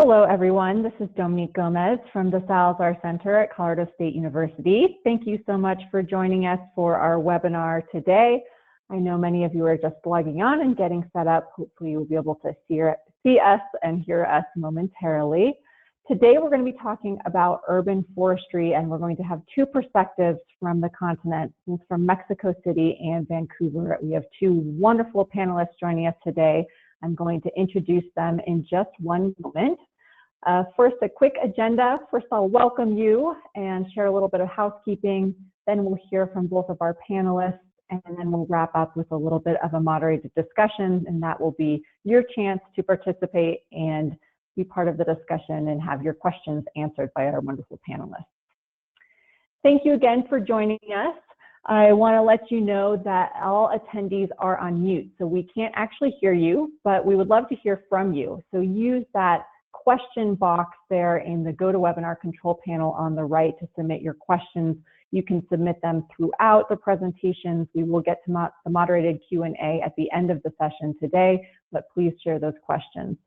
Hello, everyone. This is Dominique Gomez from the Salazar Center at Colorado State University. Thank you so much for joining us for our webinar today. I know many of you are just logging on and getting set up. Hopefully you'll be able to see us and hear us momentarily. Today we're going to be talking about urban forestry, and we're going to have two perspectives from the continent, from Mexico City and Vancouver. We have two wonderful panelists joining us today. I'm going to introduce them in just one moment. First, a quick agenda. First, I'll welcome you and share a little bit of housekeeping. Then we'll hear from both of our panelists, and then we'll wrap up with a little bit of a moderated discussion, and that will be your chance to participate and be part of the discussion and have your questions answered by our wonderful panelists. Thank you again for joining us. I want to let you know that all attendees are on mute, so we can't actually hear you, but we would love to hear from you. So use that question box there in the GoToWebinar control panel on the right to submit your questions. You can submit them throughout the presentations. We will get to the moderated Q&A at the end of the session today, but please share those questions.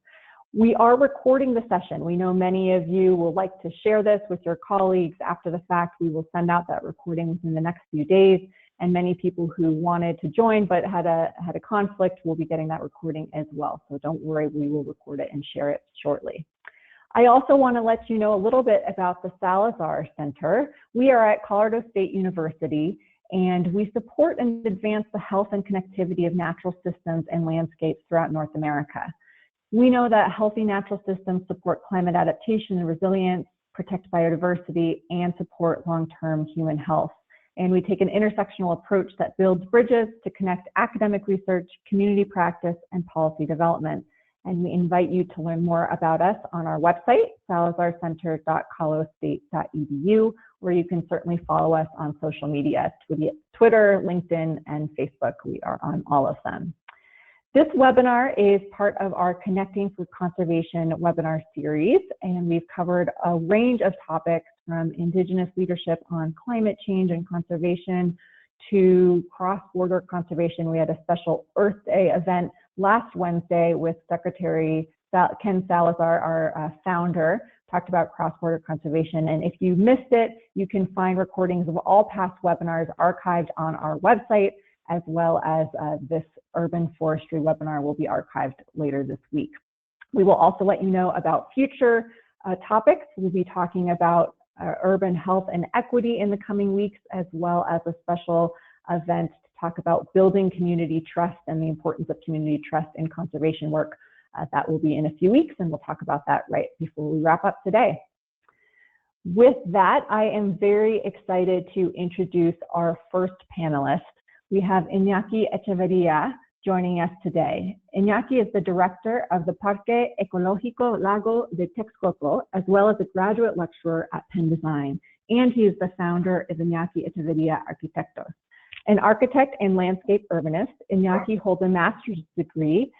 We are recording the session. We know many of you will like to share this with your colleagues after the fact. We will send out that recording within the next few days, and many people who wanted to join but had a conflict will be getting that recording as well. So don't worry, we will record it and share it shortly. I also want to let you know a little bit about the Salazar Center. We are at Colorado State University, and we support and advance the health and connectivity of natural systems and landscapes throughout North America. We know that healthy natural systems support climate adaptation and resilience, protect biodiversity, and support long-term human health. And we take an intersectional approach that builds bridges to connect academic research, community practice, and policy development. And we invite you to learn more about us on our website, salazarcenter.colorado.edu, where you can certainly follow us on social media, Twitter, LinkedIn, and Facebook. We are on all of them. This webinar is part of our Connecting for Conservation webinar series, and we've covered a range of topics from Indigenous leadership on climate change and conservation to cross-border conservation. We had a special Earth Day event last Wednesday with Secretary Ken Salazar, our founder, talked about cross-border conservation. And if you missed it, you can find recordings of all past webinars archived on our website, as well as this urban forestry webinar will be archived later this week. We will also let you know about future topics. We'll be talking about urban health and equity in the coming weeks, as well as a special event to talk about building community trust and the importance of community trust in conservation work. That will be in a few weeks, and we'll talk about that right before we wrap up today. With that, I am very excited to introduce our first panelist. We have Iñaki Echeverria joining us today. Iñaki is the director of the Parque, Ecologico, Lago de Texcoco, as well as a graduate lecturer at Penn Design. And he is the founder of Iñaki Echeverria Arquitectos. An architect and landscape urbanist, Iñaki holds a master's degree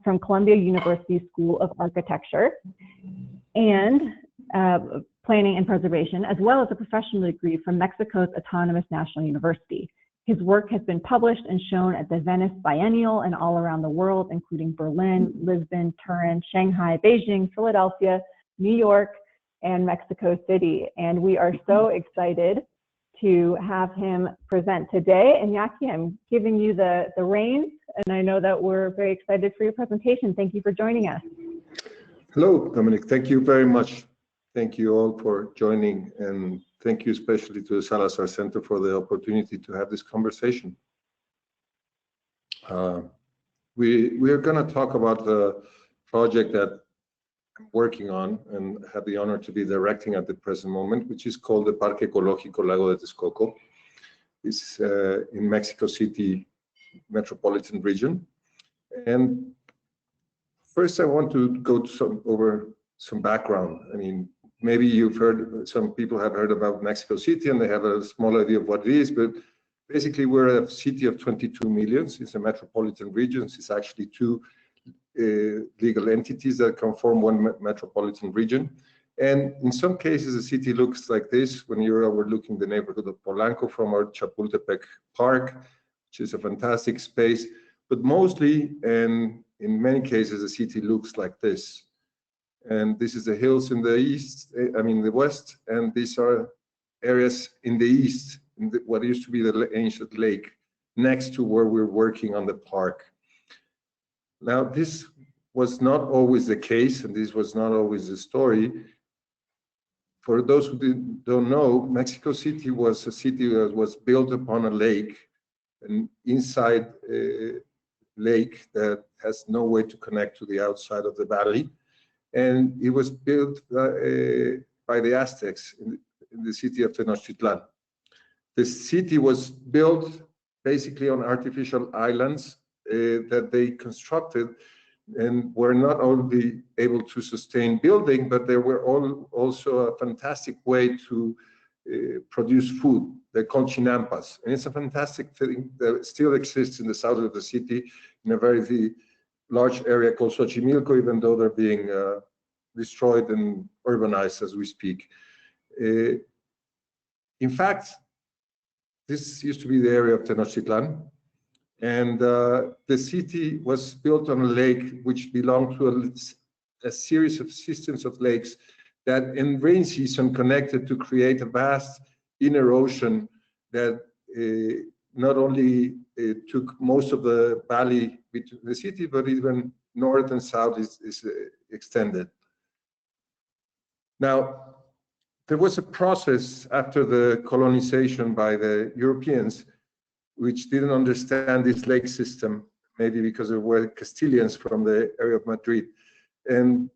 from Columbia University School of Architecture and Planning and Preservation, as well as a professional degree from Mexico's Autonomous National University. His work has been published and shown at the Venice Biennial and all around the world, including Berlin, Lisbon, Turin, Shanghai, Beijing, Philadelphia, New York, and Mexico City. And we are so excited to have him present today. Iñaki, I'm giving you the reins, and I know that we're very excited for your presentation. Thank you for joining us. Hello, Dominic. Thank you very much. Thank you all for joining, and thank you especially to the Salazar Center for the opportunity to have this conversation. We are going to talk about the project that I'm working on and have the honor to be directing at the present moment, which is called the Parque Ecologico Lago de Texcoco. It's in Mexico City metropolitan region. And first, I want to go over some background. I mean, maybe you've heard, some people have heard about Mexico City and they have a small idea of what it is, but basically we're a city of 22 million. It's a metropolitan region. It's actually two legal entities that can form one metropolitan region. And in some cases, the city looks like this when you're overlooking the neighborhood of Polanco from our Chapultepec Park, which is a fantastic space. But mostly, and in many cases, the city looks like this. And this is the hills in the east, I mean the west, and these are areas in the east, in what used to be the ancient lake, next to where we're working on the park. Now, this was not always the case, and this was not always the story. For those who don't know, Mexico City was a city that was built upon a lake, an inside lake that has no way to connect to the outside of the valley. And it was built by the Aztecs in the city of Tenochtitlan. The city was built basically on artificial islands that they constructed, and were not only able to sustain building, but they were also a fantastic way to produce food. They're called chinampas. And it's a fantastic thing that still exists in the south of the city in a very large area called Xochimilco, even though they're being destroyed and urbanized as we speak. In fact, this used to be the area of Tenochtitlan. And the city was built on a lake which belonged to a series of systems of lakes that in rain season connected to create a vast inner ocean that not only took most of the valley between the city, but even north and south is extended. Now, there was a process after the colonization by the Europeans which didn't understand this lake system, maybe because there were Castilians from the area of Madrid. And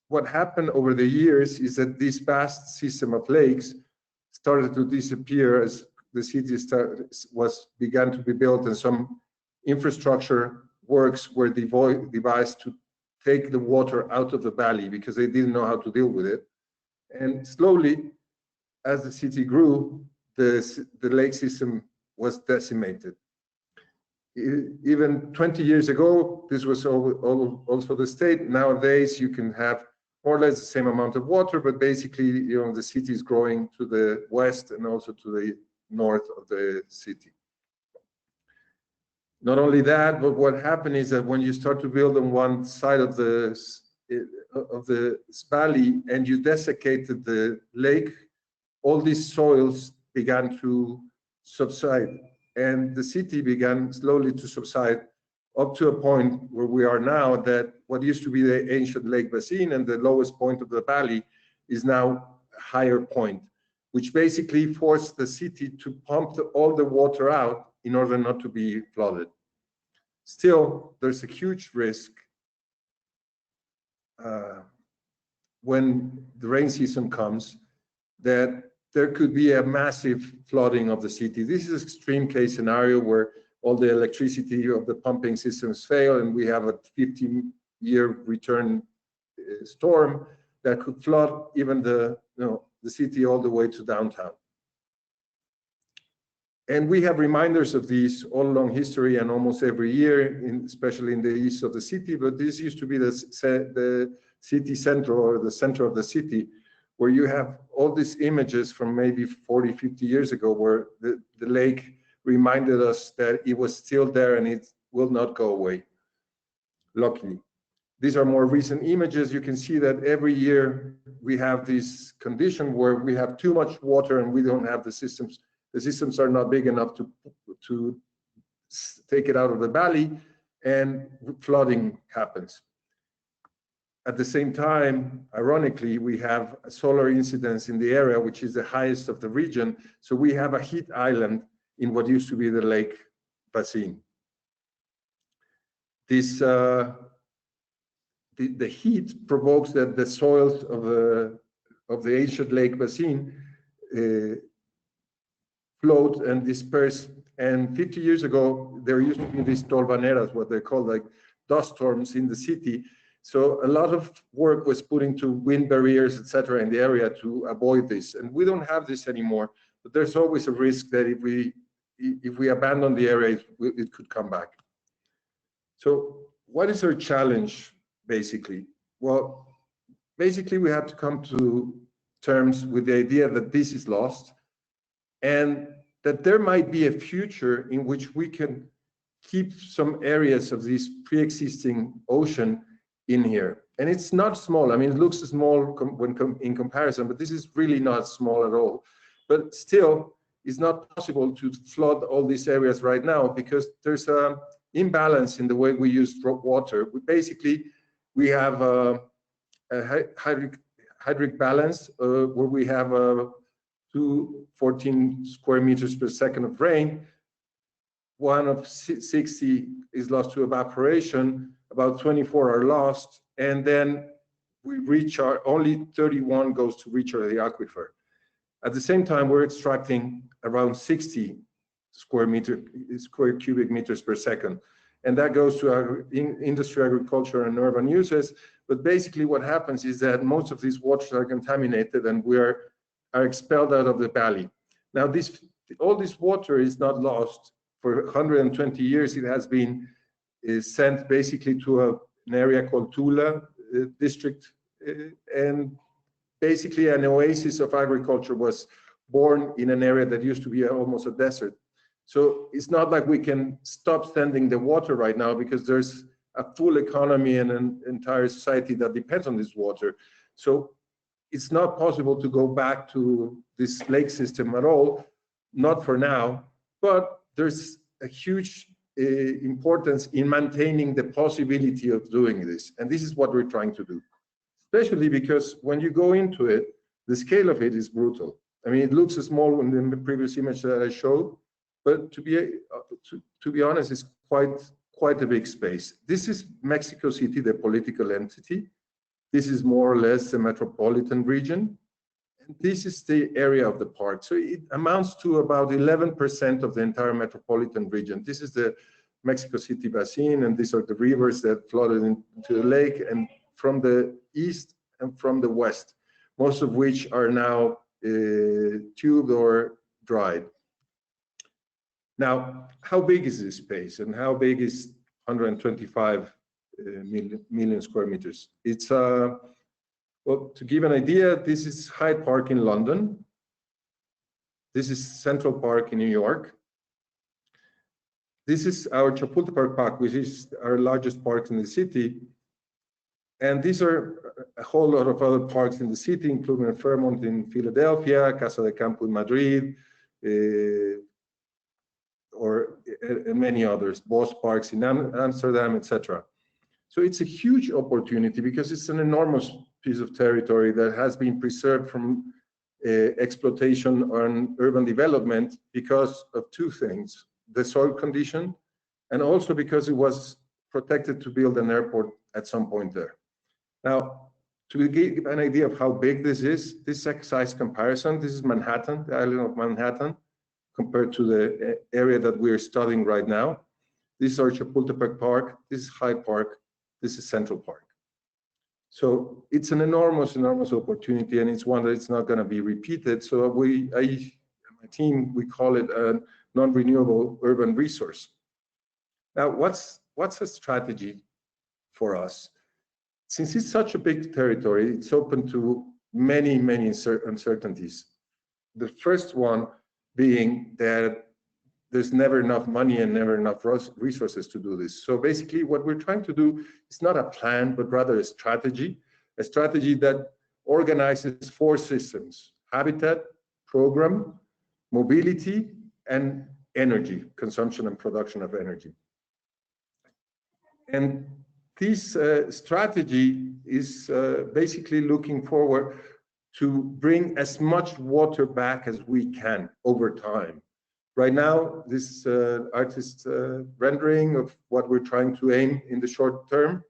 what happened over the years is that this vast system of lakes started to disappear as the city began to be built, and some infrastructure works were devised to take the water out of the valley because they didn't know how to deal with it. And slowly, as the city grew, the lake system was decimated. Even 20 years ago, this was also the state. Nowadays, you can have more or less the same amount of water, but basically, the city is growing to the west and also to the north of the city. Not only that, but what happened is that when you start to build on one side of the valley and you desiccated the lake, all these soils began to subside, and the city began slowly to subside up to a point where we are now, that what used to be the ancient lake basin and the lowest point of the valley is now a higher point, which basically forced the city to pump all the water out in order not to be flooded. Still, there's a huge risk when the rain season comes that there could be a massive flooding of the city. This is an extreme case scenario where all the electricity of the pumping systems fail and we have a 15-year return storm that could flood even the city all the way to downtown. And we have reminders of these all along history and almost every year, especially in the east of the city, but this used to be the city center, or the center of the city, where you have all these images from maybe 40, 50 years ago, where the lake reminded us that it was still there and it will not go away, luckily. These are more recent images. You can see that every year we have this condition where we have too much water and we don't have the systems. The systems are not big enough to take it out of the valley, and flooding happens. At the same time, ironically, we have a solar incidence in the area, which is the highest of the region. So we have a heat island in what used to be the lake basin. This, the heat provokes that the soils of the ancient lake basin float and disperse. And 50 years ago, there used to be these tolvaneras, what they call like dust storms in the city. So a lot of work was put into wind barriers, etc., in the area to avoid this. And we don't have this anymore, but there's always a risk that if we abandon the area, it could come back. So what is our challenge, basically? Well, basically we have to come to terms with the idea that this is lost and that there might be a future in which we can keep some areas of this pre-existing ocean in here. And it's not small. I mean, it looks small in comparison, but this is really not small at all. But still, it's not possible to flood all these areas right now because there's an imbalance in the way we use water. We have a hydric balance where we have 14 square meters per second of rain. One of 60 is lost to evaporation, about 24 are lost, and then we recharge, only 31 goes to recharge the aquifer. At the same time, we're extracting around 60 square cubic meters per second. And that goes to our industry, agriculture, and urban uses. But basically what happens is that most of these waters are contaminated and are expelled out of the valley. Now, all this water is not lost. For 120 years, it has been sent basically to an area called Tula district. And basically an oasis of agriculture was born in an area that used to be almost a desert. So it's not like we can stop sending the water right now because there's a full economy and an entire society that depends on this water. So it's not possible to go back to this lake system at all, not for now, but there's a huge importance in maintaining the possibility of doing this. And this is what we're trying to do, especially because when you go into it, the scale of it is brutal. I mean, it looks small in the previous image that I showed, but to be honest, it's quite a big space. This is Mexico City, the political entity. This is more or less the metropolitan region. And this is the area of the park. So it amounts to about 11% of the entire metropolitan region. This is the Mexico City basin, and these are the rivers that flooded into the lake, and from the east and from the west, most of which are now tubed or dried. Now, how big is this space, and how big is 125 million square meters? It's well, to give an idea, this is Hyde Park in London. This is Central Park in New York. This is our Chapultepec Park, which is our largest park in the city. And these are a whole lot of other parks in the city, including Fairmont in Philadelphia, Casa de Campo in Madrid, and many others, Bos Parks in Amsterdam, etc. So it's a huge opportunity because it's an enormous piece of territory that has been preserved from exploitation and urban development because of two things: the soil condition, and also because it was protected to build an airport at some point there. Now, to give an idea of how big this is, this size comparison, this is Manhattan, the island of Manhattan, compared to the area that we're studying right now. This is our Chapultepec Park, this is Hyde Park, this is Central Park. So it's an enormous, enormous opportunity, and it's one that it's not going to be repeated. So my team, we call it a non-renewable urban resource. Now, what's a strategy for us? Since it's such a big territory, it's open to many, many uncertainties. The first one being that there's never enough money and never enough resources to do this. So basically what we're trying to do is not a plan, but rather a strategy that organizes 4 systems: habitat, program, mobility, and energy, consumption and production of energy. And this strategy is basically looking forward to bring as much water back as we can over time. Right now, this artist's rendering of what we're trying to aim in the short term.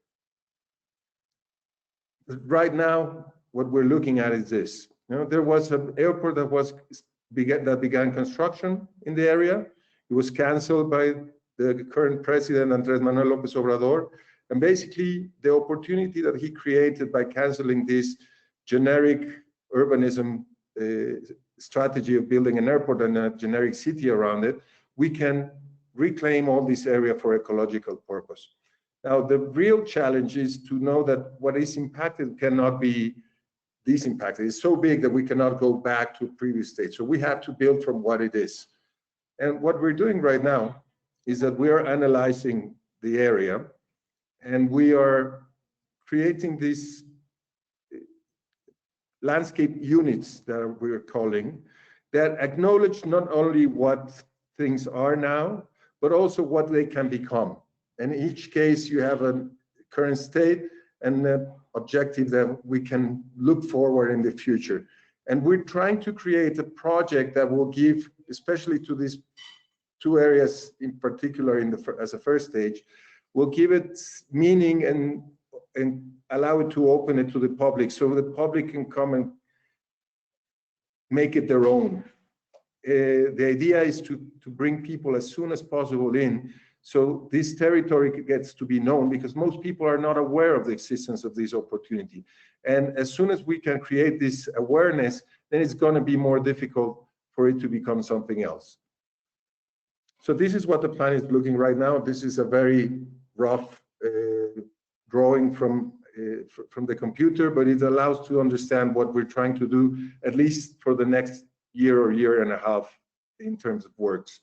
Right now, what we're looking at is this. You know, there was an airport that began construction in the area. It was canceled by the current president, Andrés Manuel López Obrador. And basically, the opportunity that he created by canceling this generic urbanism strategy of building an airport and a generic city around it, we can reclaim all this area for ecological purpose. Now, the real challenge is to know that what is impacted cannot be disimpacted. It's so big that we cannot go back to a previous state. So we have to build from what it is. And what we're doing right now is that we are analyzing the area, and we are creating these landscape units that we're calling, that acknowledge not only what things are now, but also what they can become. And in each case, you have a current state and an objective that we can look forward in the future. And we're trying to create a project that will give, especially to these two areas in particular as a first stage, will give it meaning and allow it to open it to the public so the public can come and make it their own. The idea is to bring people as soon as possible in, so this territory gets to be known, because most people are not aware of the existence of this opportunity. And as soon as we can create this awareness, then it's going to be more difficult for it to become something else. So this is what the plan is looking right now. This is a very rough drawing from the computer, but it allows to understand what we're trying to do, at least for the next year or year and a half in terms of works.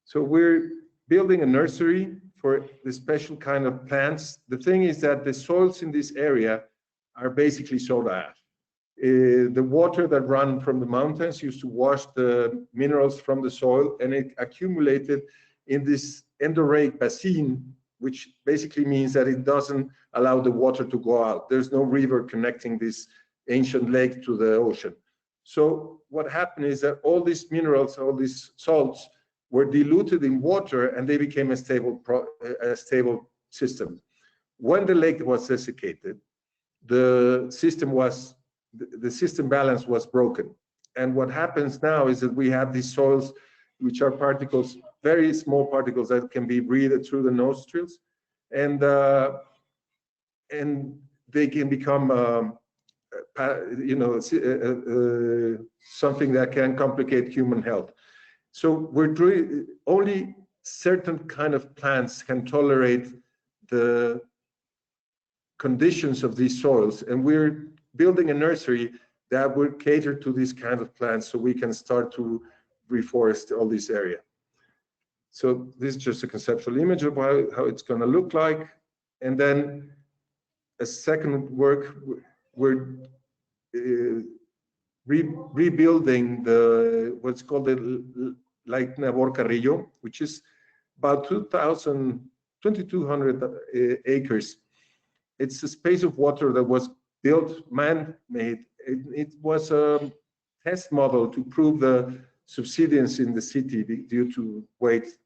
So we're building a nursery for the special kind of plants. The thing is that the soils in this area are basically soda ash. The water that ran from the mountains used to wash the minerals from the soil, and it accumulated in this endorheic basin, which basically means that it doesn't allow the water to go out. There's no river connecting this ancient lake to the ocean. So what happened is that all these minerals, all these salts, were diluted in water, and they became a stable system. When the lake was desiccated, the system balance was broken. And what happens now is that we have these soils, which are particles, very small particles that can be breathed through the nostrils, and they can become something that can complicate human health. So we're doing, only certain kind of plants can tolerate the conditions of these soils, and we're building a nursery that will cater to these kind of plants, so we can start to reforest all this area. So this is just a conceptual image of how it's going to look like. And then a second work, we're rebuilding what's called the Lake Nabor Carrillo, which is about 2,200 acres. It's a space of water that was built, man-made. It was a test model to prove the subsidence in the city due to weight.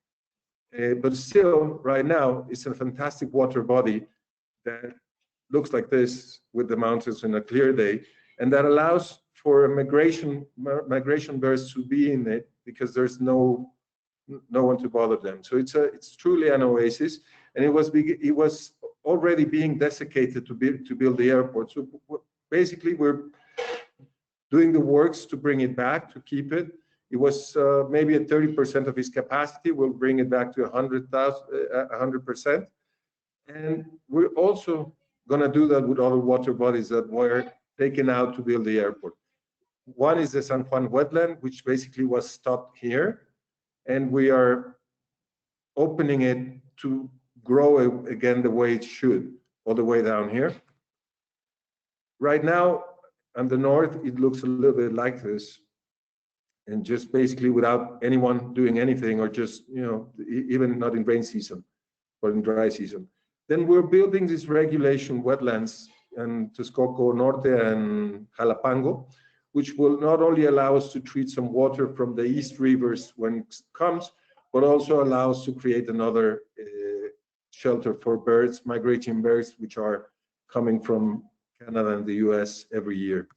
But still, right now, it's a fantastic water body that looks like this with the mountains on a clear day, and that allows for migration birds to be in it, because there's no one to bother them. So it's truly an oasis, and it was already being desiccated to build the airport. So basically, we're doing the works to bring it back, to keep it. It was maybe at 30% of its capacity. We'll bring it back to 100%. And we're also going to do that with other water bodies that were taken out to build the airport. One is the San Juan wetland, which basically was stopped here. And we are opening it to grow again the way it should, all the way down here. Right now, on the north, it looks a little bit like this. And just basically without anyone doing anything, or just, even not in rain season, but in dry season. Then we're building these regulation wetlands in Texcoco Norte and Jalapango, which will not only allow us to treat some water from the east rivers when it comes, but also allow us to create another shelter for birds, migrating birds, which are coming from Canada and the US every year.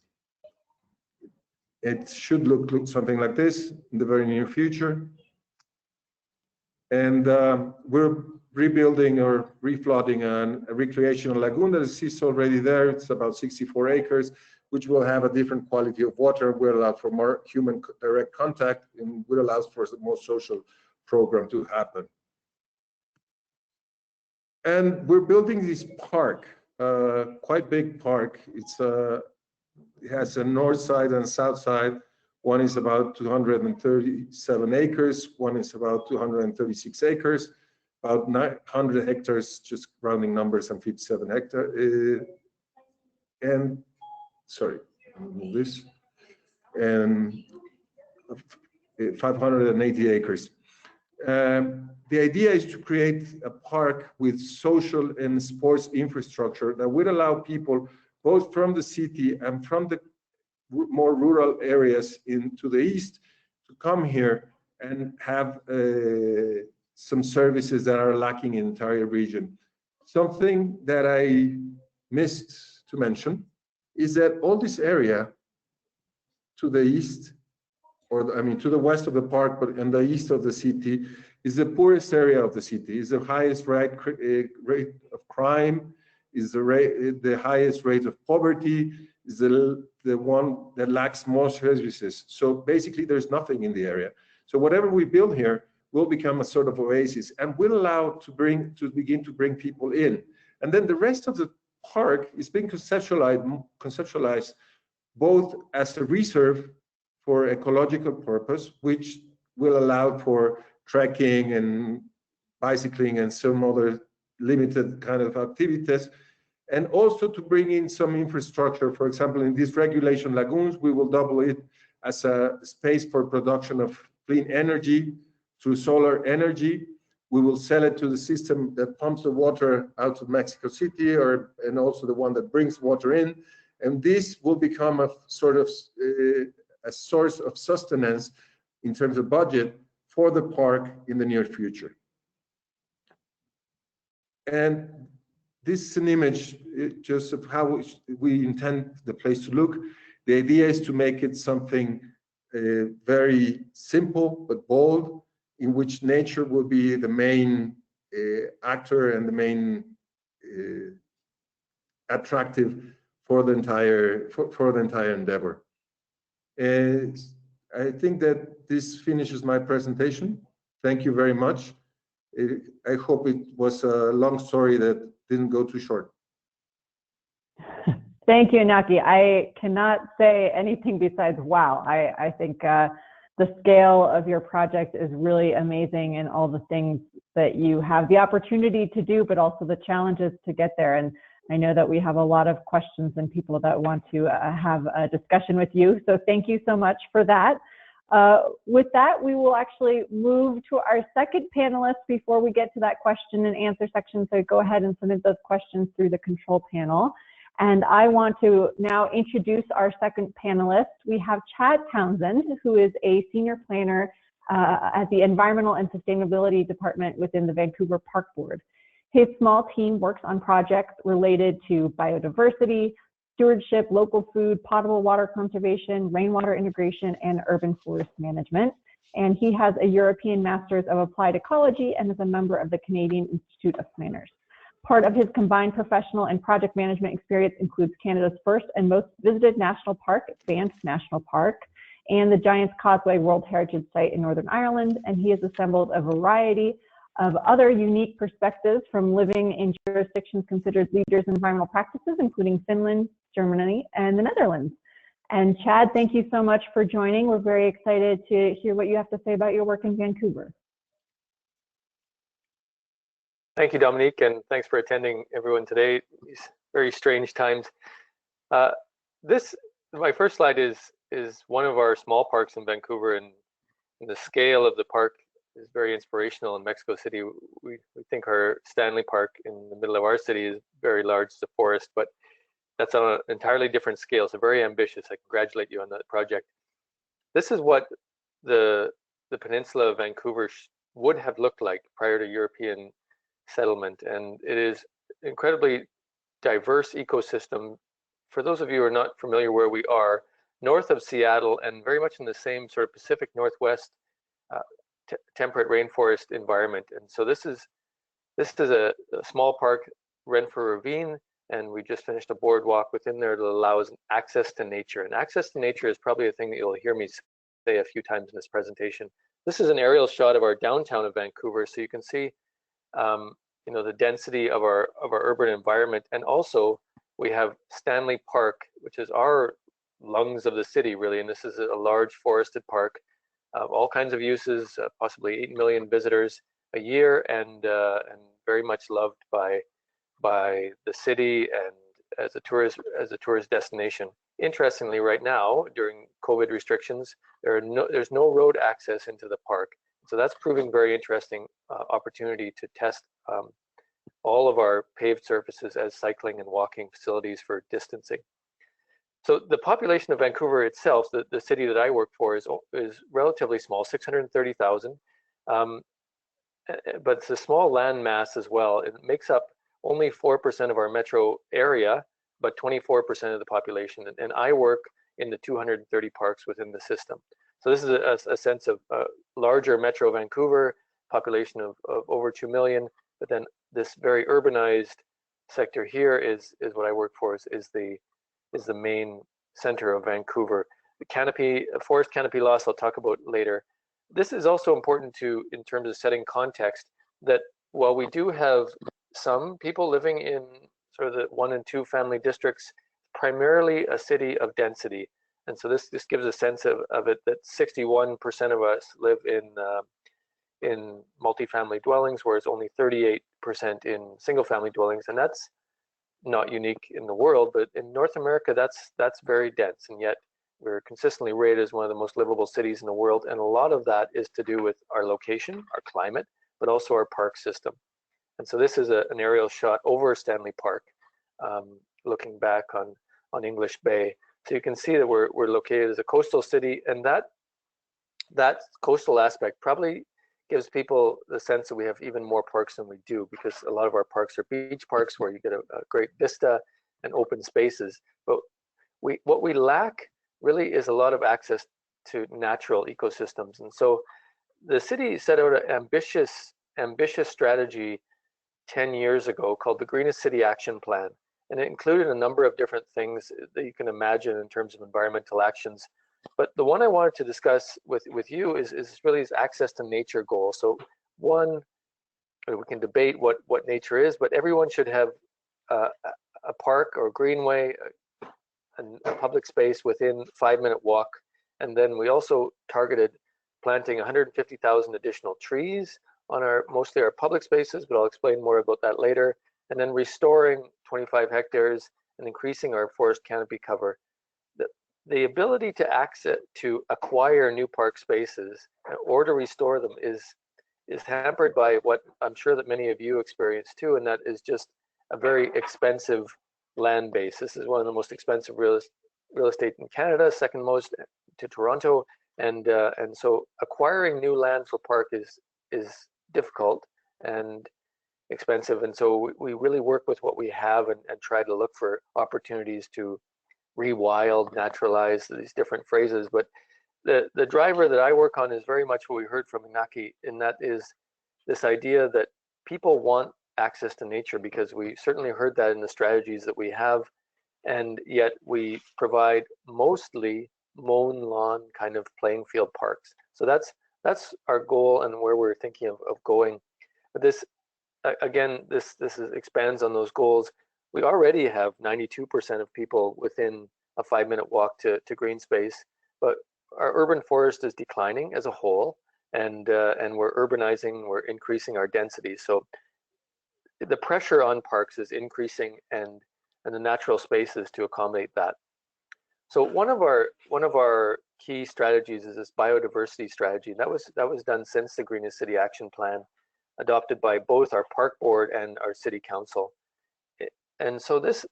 It should look something like this in the very near future. And we're rebuilding or reflooding a recreational lagoon that is already there. It's about 64 acres, which will have a different quality of water, will allow for more human direct contact, and will allow for the more social program to happen. And we're building this park, quite big park. It has a north side and south side. One is about 237 acres. One is about 236 acres. about 900 hectares, just rounding numbers, and 57 hectares. And sorry, move this. And 580 acres. The idea is to create a park with social and sports infrastructure that would allow people both from the city and from the more rural areas into the east to come here and have some services that are lacking in the entire region. Something that I missed to mention is that all this area to the east, or I mean to the west of the park, but in the east of the city, is the poorest area of the city, is the highest rate of crime, is the highest rate of poverty, is the one that lacks more services. So basically there's nothing in the area. So whatever we build here will become a sort of oasis and will allow to begin to bring people in. And then the rest of the park is being conceptualized both as a reserve for ecological purpose, which will allow for trekking and bicycling and some other limited kind of activities, and also to bring in some infrastructure. For example, in these regulation lagoons, we will double it as a space for production of clean energy through solar energy. We will sell it to the system that pumps the water out of Mexico City, and also the one that brings water in. And this will become a sort of a source of sustenance in terms of budget for the park in the near future. And this is an image just of how we intend the place to look. The idea is to make it something very simple but bold, in which nature will be the main actor and the main attractive for the entire endeavor. I think that this finishes my presentation. Thank you very much. I hope it was a long story that didn't go too short. Thank you, Iñaki. I cannot say anything besides wow. I think the scale of your project is really amazing, and all the things that you have the opportunity to do, but also the challenges to get there. And I know that we have a lot of questions and people that want to have a discussion with you. So thank you so much for that. With that, we will actually move to our second panelist before we get to that question and answer section. So go ahead and submit those questions through the control panel. And I want to now introduce our second panelist. We have Chad Townsend, who is a senior planner at the Environmental and Sustainability Department within the Vancouver Park Board. His small team works on projects related to biodiversity, stewardship, local food, potable water conservation, rainwater integration, and urban forest management. And he has a European Masters of Applied Ecology and is a member of the Canadian Institute of Planners. Part of his combined professional and project management experience includes Canada's first and most visited national park, Banff National Park, and the Giant's Causeway World Heritage Site in Northern Ireland. And he has assembled a variety of other unique perspectives from living in jurisdictions considered leaders in environmental practices, including Finland, Germany, and the Netherlands. And Chad, thank you so much for joining. We're very excited to hear what you have to say about your work in Vancouver. Thank you, Dominique, and thanks for attending, everyone, today. These very strange times. My first slide is one of our small parks in Vancouver, and the scale of the park is very inspirational. In Mexico City, we think our Stanley Park in the middle of our city is very large, it's a forest, but that's on an entirely different scale, so very ambitious. I congratulate you on that project. This is what the peninsula of Vancouver would have looked like prior to European settlement, and it is incredibly diverse ecosystem. For those of you who are not familiar where we are, north of Seattle and very much in the same sort of Pacific Northwest temperate rainforest environment. And so this is a small park, Renfrew Ravine, and we just finished a boardwalk within there that allows access to nature. And access to nature is probably a thing that you'll hear me say a few times in this presentation. This is an aerial shot of our downtown of Vancouver, so you can see the density of our urban environment. And also we have Stanley Park, which is our lungs of the city, really, and this is a large forested park of all kinds of uses, possibly 8 million visitors. a year, and very much loved by the city and as a tourist destination. Interestingly, right now during COVID restrictions, there's no road access into the park, so that's proving very interesting opportunity to test all of our paved surfaces as cycling and walking facilities for distancing. So the population of Vancouver itself, the city that I work for, is relatively small, 630,000, but it's a small land mass as well. It makes up only 4% of our metro area, but 24% of the population. And I work in the 230 parks within the system. So this is a sense of larger metro Vancouver, population of over 2 million, but then this very urbanized sector here is what I work for, is the main center of Vancouver. The forest canopy loss I'll talk about later. This is also important in terms of setting context, that while we do have some people living in sort of the 1 and 2 family districts, primarily a city of density. And so this gives a sense of it, that 61% of us live in multifamily dwellings, whereas only 38% in single family dwellings. And that's not unique in the world, but in North America, that's very dense. And yet we're consistently rated as one of the most livable cities in the world. And a lot of that is to do with our location, our climate, but also our park system. And so this is an aerial shot over Stanley Park, looking back on English Bay. So you can see that we're located as a coastal city, and that coastal aspect probably gives people the sense that we have even more parks than we do, because a lot of our parks are beach parks where you get a great vista and open spaces. But what we lack really is a lot of access to natural ecosystems. And so the city set out an ambitious strategy 10 years ago called the Greenest City Action Plan. And it included a number of different things that you can imagine in terms of environmental actions. But the one I wanted to discuss with you is really his access to nature goal. So one, we can debate what nature is, but everyone should have a park or greenway, a public space within 5-minute walk. And then we also targeted planting 150,000 additional trees on mostly our public spaces, but I'll explain more about that later. And then restoring 25 hectares and increasing our forest canopy cover. The ability to acquire new park spaces or to restore them is hampered by what I'm sure that many of you experience too, and that is just a very expensive land base. This is one of the most expensive real estate in Canada, second most to Toronto, and so acquiring new land for park is difficult and expensive, and so we really work with what we have and try to look for opportunities to rewild, naturalize, these different phrases. But the driver that I work on is very much what we heard from Iñaki, and that is this idea that people want access to nature, because we certainly heard that in the strategies that we have, and yet we provide mostly mown lawn kind of playing field parks. So that's our goal and where we're thinking of going. But this expands on those goals. We already have 92% of people within a 5-minute walk to green space, but our urban forest is declining as a whole, and we're urbanizing, we're increasing our density. So the pressure on parks is increasing, and the natural spaces to accommodate that. So one of our key strategies is this biodiversity strategy. That was done since the Greenest City Action Plan, adopted by both our park board and our city council. And so this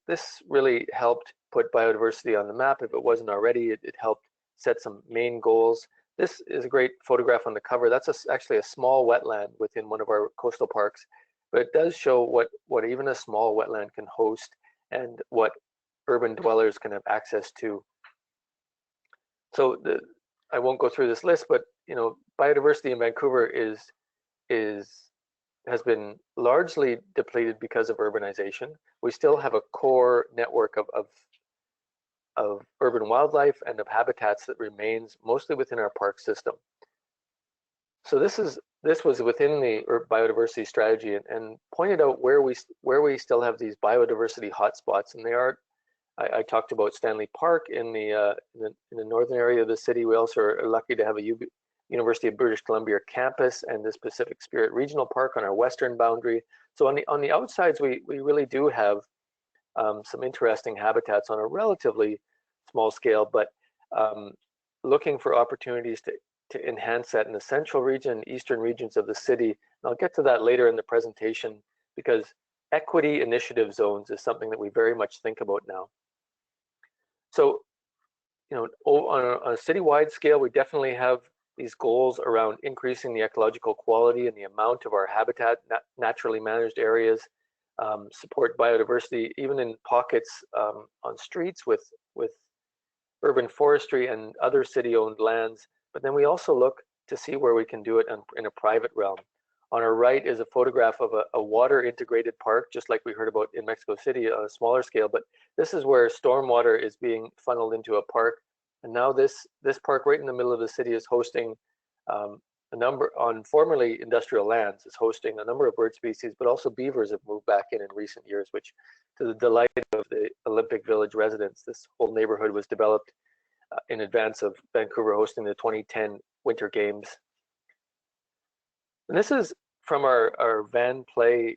really helped put biodiversity on the map. If it wasn't already, it helped set some main goals. This is a great photograph on the cover. That's actually a small wetland within one of our coastal parks, but it does show what even a small wetland can host and what urban dwellers can have access to. So I won't go through this list, but biodiversity in Vancouver has been largely depleted because of urbanization. We still have a core network of urban wildlife and of habitats that remains mostly within our park system. So this was within the biodiversity strategy, and pointed out where we still have these biodiversity hotspots, and they are. I talked about Stanley Park in the northern area of the city. We also are lucky to have a University of British Columbia campus and this Pacific Spirit Regional Park on our western boundary. So on the outsides, we really do have some interesting habitats on a relatively small scale, but looking for opportunities to enhance that in the central region, eastern regions of the city. And I'll get to that later in the presentation, because equity initiative zones is something that we very much think about now. So, on a citywide scale, we definitely have these goals around increasing the ecological quality and the amount of our habitat, naturally managed areas, support biodiversity, even in pockets on streets with urban forestry and other city-owned lands. But then we also look to see where we can do it in a private realm. On our right is a photograph of a water-integrated park, just like we heard about in Mexico City on a smaller scale. But this is where stormwater is being funneled into a park. And now this park right in the middle of the city is hosting a number, on formerly industrial lands, is hosting a number of bird species, but also beavers have moved back in recent years, which, to the delight of the Olympic Village residents, this whole neighborhood was developed in advance of Vancouver hosting the 2010 Winter Games. And this is from our Van Play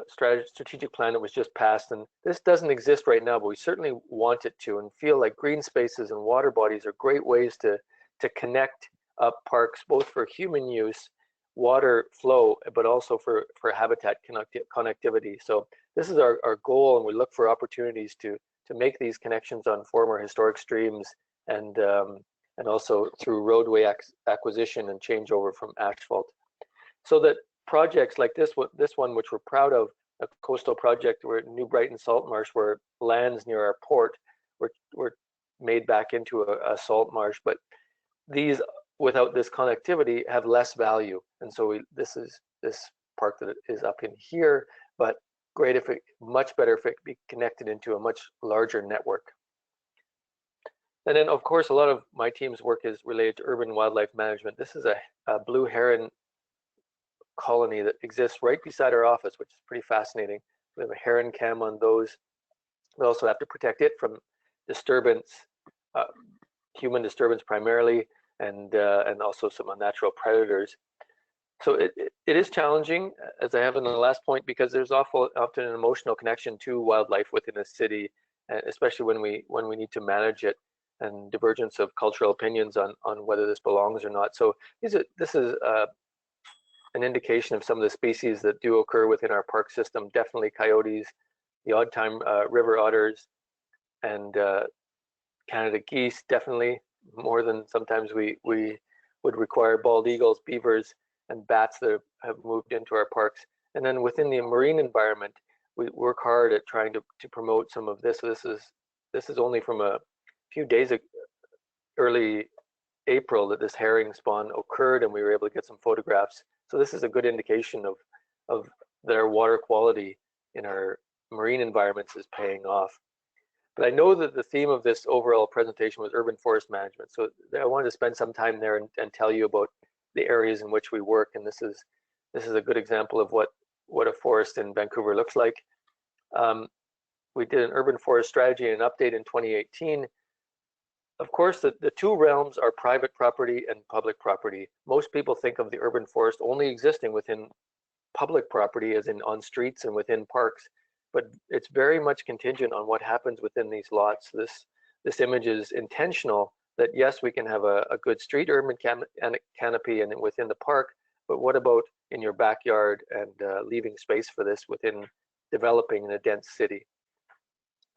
strategic plan that was just passed. And this doesn't exist right now, but we certainly want it to, and feel like green spaces and water bodies are great ways to connect up parks, both for human use, water flow, but also for habitat connectivity. So this is our goal, and we look for opportunities to make these connections on former historic streams, and also through roadway acquisition and changeover from asphalt. So that projects like this one, which we're proud of, a coastal project where New Brighton Salt Marsh, where lands near our port were made back into a salt marsh, but these, without this connectivity, have less value. And so this park that is up in here, but great much better if it could be connected into a much larger network. And then, of course, a lot of my team's work is related to urban wildlife management. This is a blue heron colony that exists right beside our office, which is pretty fascinating. We have a heron cam on those. We also have to protect it from disturbance, human disturbance primarily, and also some unnatural predators. So it is challenging, as I have in the last point, because there's often an emotional connection to wildlife within a city, especially when we need to manage it, and divergence of cultural opinions on whether this belongs or not. So this is an indication of some of the species that do occur within our park system. Definitely coyotes, the odd time river otters, and Canada geese, definitely more than sometimes we would require, bald eagles, beavers, and bats that have moved into our parks. And then within the marine environment, we work hard at trying to promote some of this. This is only from a few days ago, early April, that this herring spawn occurred, and we were able to get some photographs. So this is a good indication of their water quality in our marine environments is paying off. But I know that the theme of this overall presentation was urban forest management. So I wanted to spend some time there and tell you about the areas in which we work. And this is a good example of what a forest in Vancouver looks like. We did an urban forest strategy and an update in 2018. Of course, the two realms are private property and public property. Most people think of the urban forest only existing within public property, as in on streets and within parks, but it's very much contingent on what happens within these lots. This image is intentional, that yes, we can have a good street urban canopy and within the park, but what about in your backyard, and leaving space for this within developing in a dense city?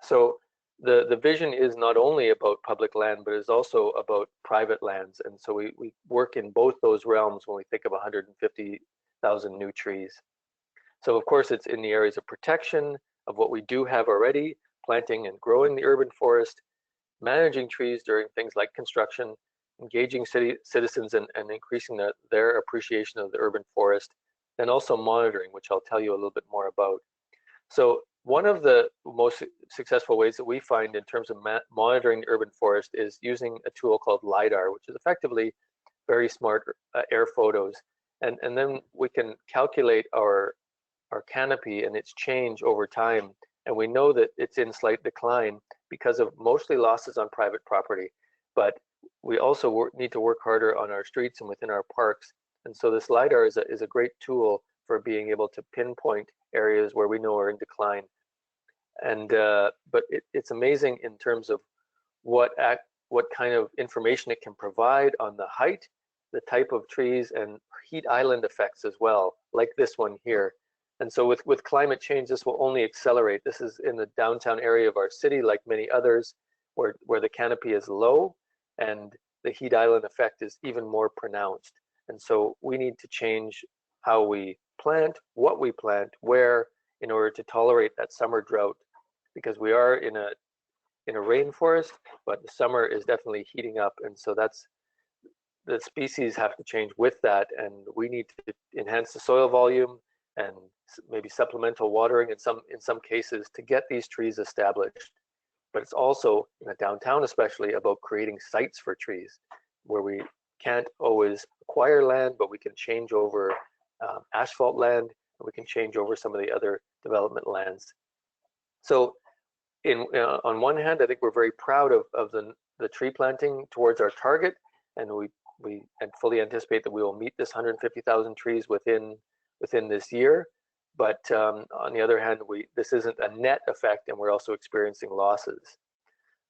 So the vision is not only about public land, but is also about private lands. And so we work in both those realms when we think of 150,000 new trees. So of course, it's in the areas of protection of what we do have already, planting and growing the urban forest, managing trees during things like construction, engaging citizens and increasing their appreciation of the urban forest, and also monitoring, which I'll tell you a little bit more about. So one of the most successful ways that we find in terms of monitoring the urban forest is using a tool called LiDAR, which is effectively very smart air photos. And then we can calculate our canopy and its change over time. And we know that it's in slight decline because of mostly losses on private property. But we also need to work harder on our streets and within our parks. And so this LiDAR is a great tool for being able to pinpoint areas where we know are in decline. And but it's amazing in terms of what kind of information it can provide on the height, the type of trees, and heat island effects as well, like this one here. And so with climate change, this will only accelerate. This is in the downtown area of our city, like many others, where the canopy is low and the heat island effect is even more pronounced. And so we need to change how we plant, what we plant, where, in order to tolerate that summer drought, because we are in a rainforest, but the summer is definitely heating up. And so the species have to change with that, and we need to enhance the soil volume and maybe supplemental watering in some cases to get these trees established. But it's also, in the downtown especially, about creating sites for trees where we can't always acquire land, but we can change over asphalt land, and we can change over some of the other development lands. So on one hand, I think we're very proud of the tree planting towards our target, and we fully anticipate that we will meet this 150,000 trees within this year. But on the other hand, this isn't a net effect, and we're also experiencing losses.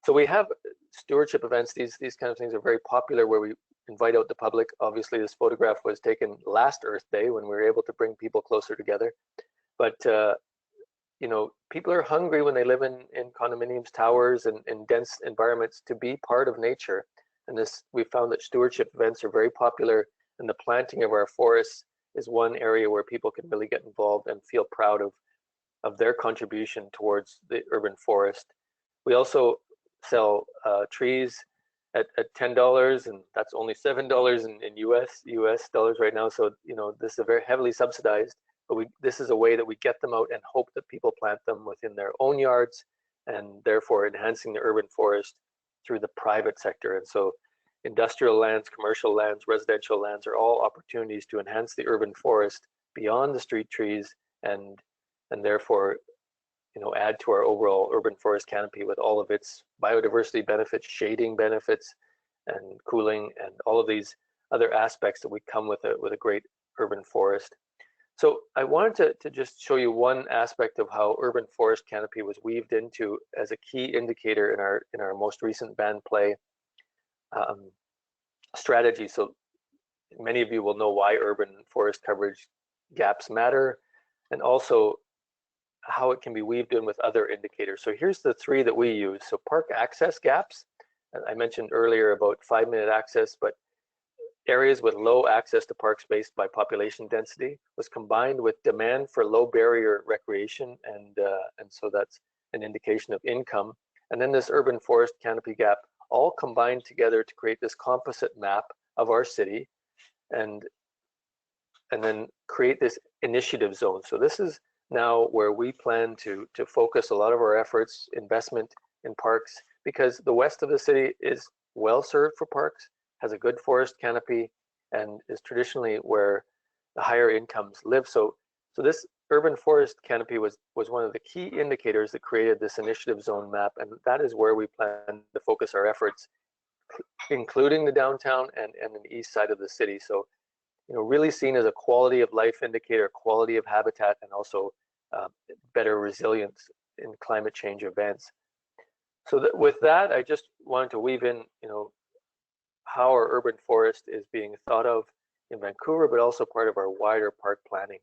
So we have stewardship events. These kind of things are very popular, where we invite out the public. Obviously, this photograph was taken last Earth Day when we were able to bring people closer together. But you know, people are hungry when they live in condominiums, towers, and in dense environments to be part of nature. And we found that stewardship events are very popular, and the planting of our forests is one area where people can really get involved and feel proud of their contribution towards the urban forest. We also sell trees at $10, and that's only $7 in US dollars right now. So, you know, this is very heavily subsidized, but this is a way that we get them out and hope that people plant them within their own yards, and therefore enhancing the urban forest through the private sector. And so industrial lands, commercial lands, residential lands are all opportunities to enhance the urban forest beyond the street trees, and therefore, you know, add to our overall urban forest canopy with all of its biodiversity benefits, shading benefits, and cooling, and all of these other aspects that we come with a great urban forest. So I wanted to just show you one aspect of how urban forest canopy was weaved into as a key indicator in our most recent band play strategy. So many of you will know why urban forest coverage gaps matter, and also how it can be weaved in with other indicators. So here's the three that we use. So park access gaps, I mentioned earlier about 5-minute access, but areas with low access to parks based by population density was combined with demand for low barrier recreation, and so that's an indication of income. And then this urban forest canopy gap all combined together to create this composite map of our city, and then create this initiative zone. So this is now where we plan to focus a lot of our efforts, investment in parks, because the west of the city is well served for parks, has a good forest canopy, and is traditionally where the higher incomes live. So this urban forest canopy was one of the key indicators that created this initiative zone map, and that is where we plan to focus our efforts, including the downtown and the east side of the city. So, you know, really seen as a quality of life indicator, quality of habitat, and also better resilience in climate change events. So with that, I just wanted to weave in, you know, how our urban forest is being thought of in Vancouver, but also part of our wider park planning.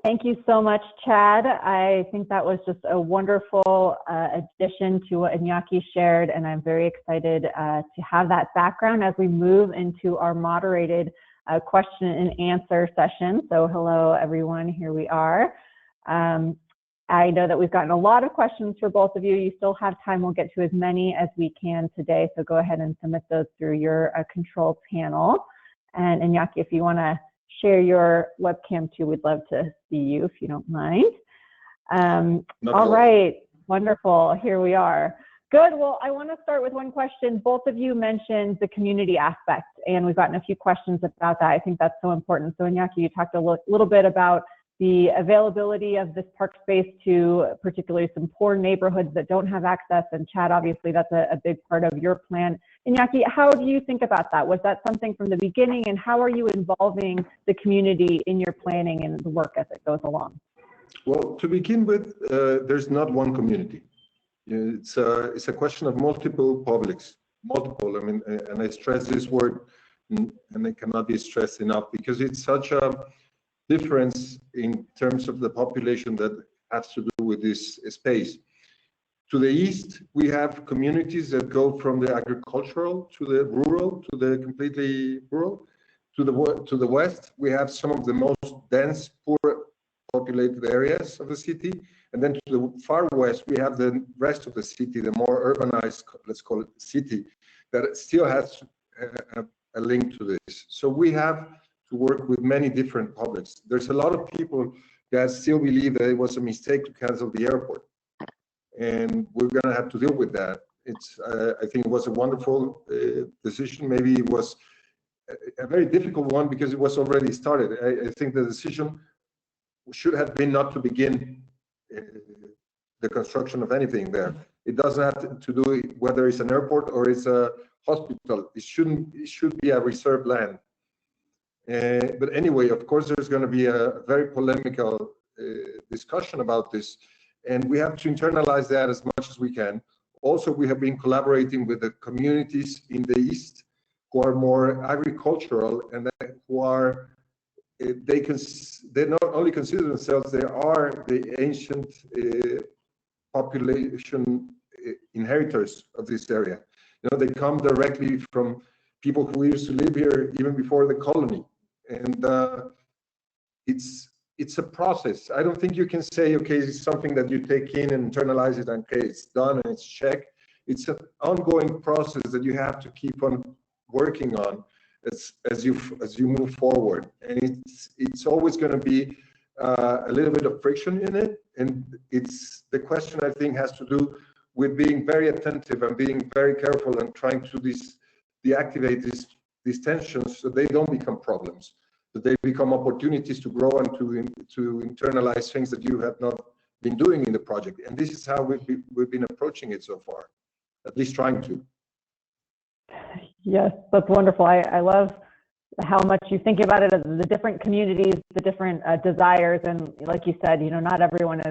Thank you so much, Chad. I think that was just a wonderful addition to what Iñaki shared, and I'm very excited to have that background as we move into our moderated question and answer session. So hello, everyone. Here we are. I know that we've gotten a lot of questions for both of you. You still have time. We'll get to as many as we can today. So go ahead and submit those through your control panel. And Iñaki, if you want to share your webcam too, we'd love to see you if you don't mind. All right, wonderful. Here we are. Good. Well, I want to start with one question. Both of you mentioned the community aspect, and we've gotten a few questions about that. I think that's so important. So Iñaki, you talked a little bit about the availability of this park space to particularly some poor neighborhoods that don't have access. And Chad, obviously that's a big part of your plan. Iñaki, how do you think about that? Was that something from the beginning, and how are you involving the community in your planning and the work as it goes along? Well, to begin with, there's not one community. It's a question of multiple publics, multiple. I mean, and I stress this word, and it cannot be stressed enough, because it's such a difference in terms of the population that has to do with this space. To the east, we have communities that go from the agricultural to the rural, to the completely rural. To the west, we have some of the most dense, poor populated areas of the city. And then to the far west, we have the rest of the city, the more urbanized, let's call it city, that still has a link to this. So we have to work with many different publics. There's a lot of people that still believe that it was a mistake to cancel the airport. And we're going to have to deal with that. I think it was a wonderful decision. Maybe it was a very difficult one because it was already started. I think the decision should have been not to begin the construction of anything there. It doesn't have to do whether it's an airport or it's a hospital. It should be a reserved land. But anyway, of course, there's going to be a very polemical discussion about this, and we have to internalize that as much as we can. Also, we have been collaborating with the communities in the east who are more agricultural, and who are they not only consider themselves, they are the ancient population inheritors of this area. You know, they come directly from people who used to live here even before the colony, and it's a process. I don't think you can say, okay, it's something that you take in and internalize it, and okay, it's done and it's checked. It's an ongoing process that you have to keep on working on as you move forward, and it's always going to be a little bit of friction in it. And it's the question, I think, has to do with being very attentive and being very careful and trying to deactivate these tensions so they don't become problems, that they become opportunities to grow and to internalize things that you have not been doing in the project. And this is how we've been approaching it so far, at least trying to. Yes, that's wonderful. I love how much you think about it as the different communities, the different desires, and like you said, you know, not everyone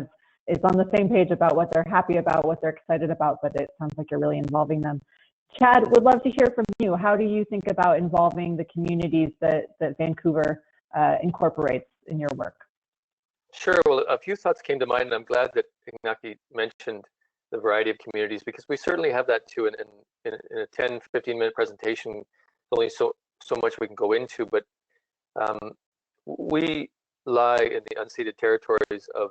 is on the same page about what they're happy about, what they're excited about, but it sounds like you're really involving them. Chad, would love to hear from you. How do you think about involving the communities that Vancouver incorporates in your work? Sure. Well, a few thoughts came to mind, and I'm glad that Iñaki mentioned the variety of communities, because we certainly have that too. In a 10, 15-minute presentation, there's only so much we can go into, but we lie in the unceded territories of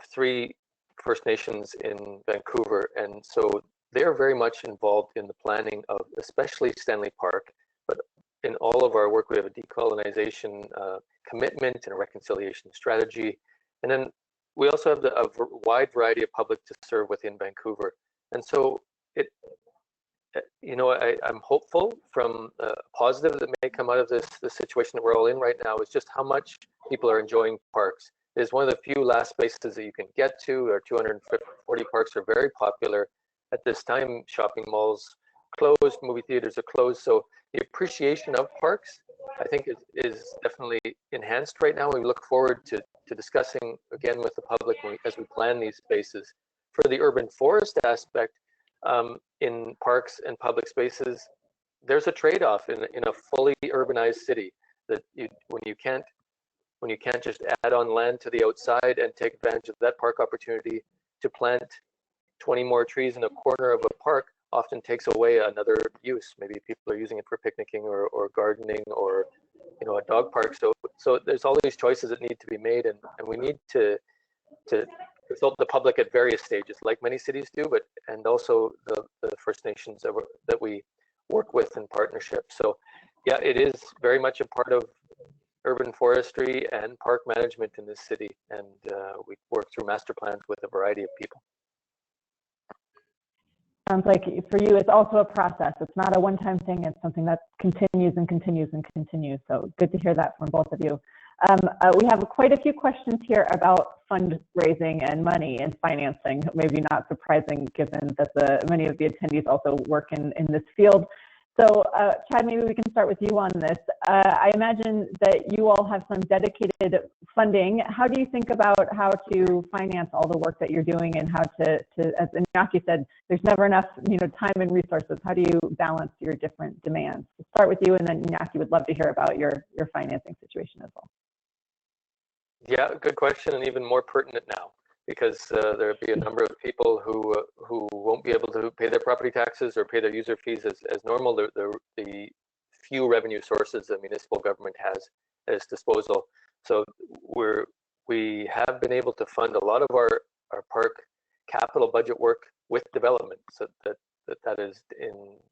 3 First Nations in Vancouver, and so they're very much involved in the planning of especially Stanley Park, but in all of our work we have a decolonization commitment and a reconciliation strategy, and then we also have a wide variety of public to serve within Vancouver. And so I'm hopeful from positive that may come out of this situation that we're all in right now, is just how much people are enjoying parks. It is one of the few last places that you can get to. Our 240 parks are very popular at this time. Shopping malls closed, movie theaters are closed. So the appreciation of parks, I think, is definitely enhanced right now. We look forward to discussing again with the public as we plan these spaces. For the urban forest aspect, in parks and public spaces, there's a trade-off in a fully urbanized city, that when you can't just add on land to the outside and take advantage of that park opportunity to plant 20 more trees in a corner of a park often takes away another use. Maybe people are using it for picnicking or gardening or a dog park. So there's all these choices that need to be made, and we need to consult the public at various stages, like many cities do, and also the First Nations that we work with in partnership. So yeah, it is very much a part of urban forestry and park management in this city, and we work through master plans with a variety of people. Sounds like for you, it's also a process. It's not a one-time thing. It's something that continues and continues and continues. So good to hear that from both of you. We have quite a few questions here about fundraising and money and financing, maybe not surprising given that many of the attendees also work in this field. So Chad, maybe we can start with you on this. I imagine that you all have some dedicated funding. How do you think about how to finance all the work that you're doing, and how to as Iñaki said, there's never enough time and resources. How do you balance your different demands? We'll start with you, and then Iñaki would love to hear about your financing situation as well. Yeah, good question, and even more pertinent now, because there'll be a number of people who won't be able to pay their property taxes or pay their user fees as normal. The few revenue sources the municipal government has at its disposal. So we have been able to fund a lot of our park capital budget work with development. So that is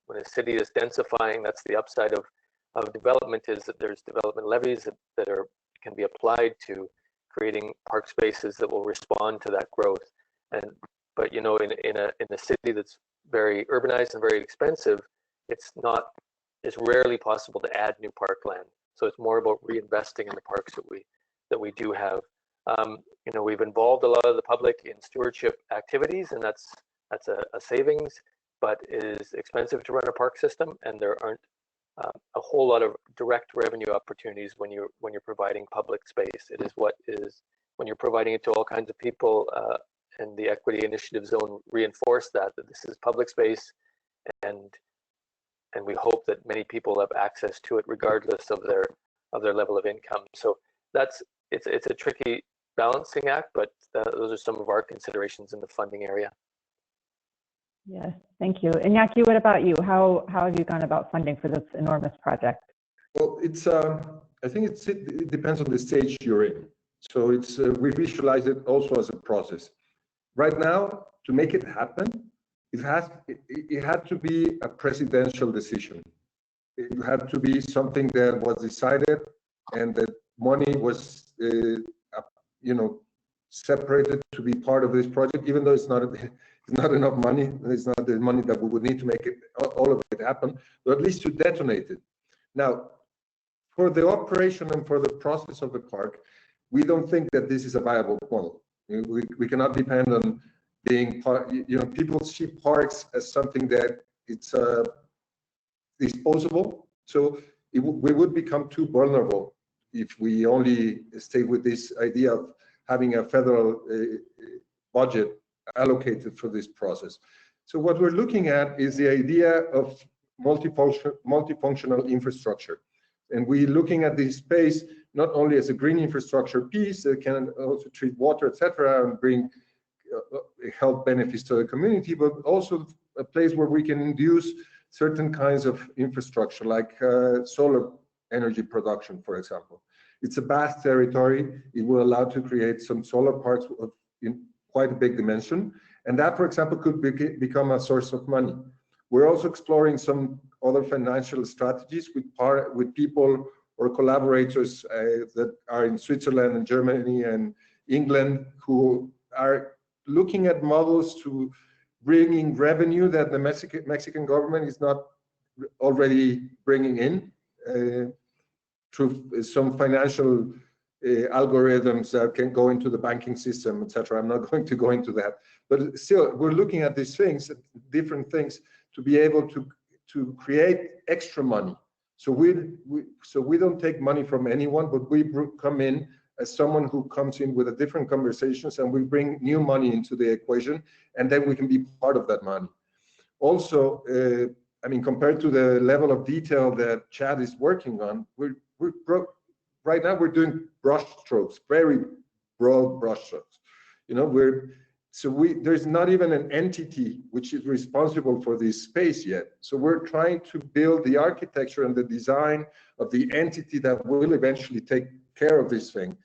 when a city is densifying, that's the upside of development, is that there's development levies that can be applied to creating park spaces that will respond to that growth. But in a city that's very urbanized and very expensive, it's rarely possible to add new parkland. So it's more about reinvesting in the parks that we do have. We've involved a lot of the public in stewardship activities, and that's a savings, but it is expensive to run a park system, and there aren't a whole lot of direct revenue opportunities when you're providing public space. It is when you're providing it to all kinds of people, and the Equity Initiative Zone reinforced that this is public space, and we hope that many people have access to it regardless of their level of income. So it's a tricky balancing act, but those are some of our considerations in the funding area. Yes, thank you. Iñaki, what about you? How have you gone about funding for this enormous project? Well, I think it depends on the stage you're in. So we visualize it also as a process. Right now, to make it happen, it had to be a presidential decision. It had to be something that was decided, and that money was separated to be part of this project, even though it's not enough money. It's not the money that we would need to make all of it happen, but at least to detonate it. Now, for the operation and for the process of the park, we don't think that this is a viable model. We cannot depend on being part. People see parks as something that it's disposable. So we would become too vulnerable if we only stay with this idea of having a federal budget allocated for this process. So what we're looking at is the idea of multifunctional infrastructure. And we're looking at this space not only as a green infrastructure piece that can also treat water, etc., and bring health benefits to the community, but also a place where we can induce certain kinds of infrastructure, like solar energy production, for example. It's a vast territory. It will allow to create some solar parks in quite a big dimension. And that, for example, could become a source of money. We're also exploring some other financial strategies with people or collaborators that are in Switzerland and Germany and England, who are looking at models to bring in revenue that the Mexican government is not already bringing in through some financial algorithms that can go into the banking system, etc. I'm not going to go into that, but still, we're looking at these things, different things, to be able to create extra money. So we don't take money from anyone, but we come in as someone who comes in with a different conversations, and we bring new money into the equation, and then we can be part of that money. Also, compared to the level of detail that Chad is working on, right now we're doing brush strokes, very broad brush strokes. There's not even an entity which is responsible for this space yet. So we're trying to build the architecture and the design of the entity that will eventually take care of this thing.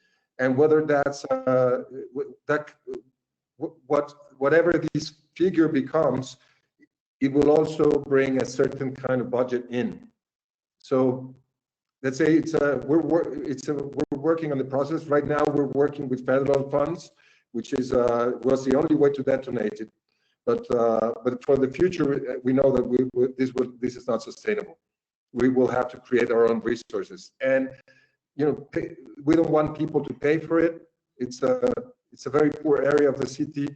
And whether that's whatever this figure becomes, it will also bring a certain kind of budget in. So let's say we're working on the process right now. We're working with federal funds, which was the only way to detonate it. But for the future, we know that this is not sustainable. We will have to create our own resources. And we don't want people to pay for it. It's a very poor area of the city.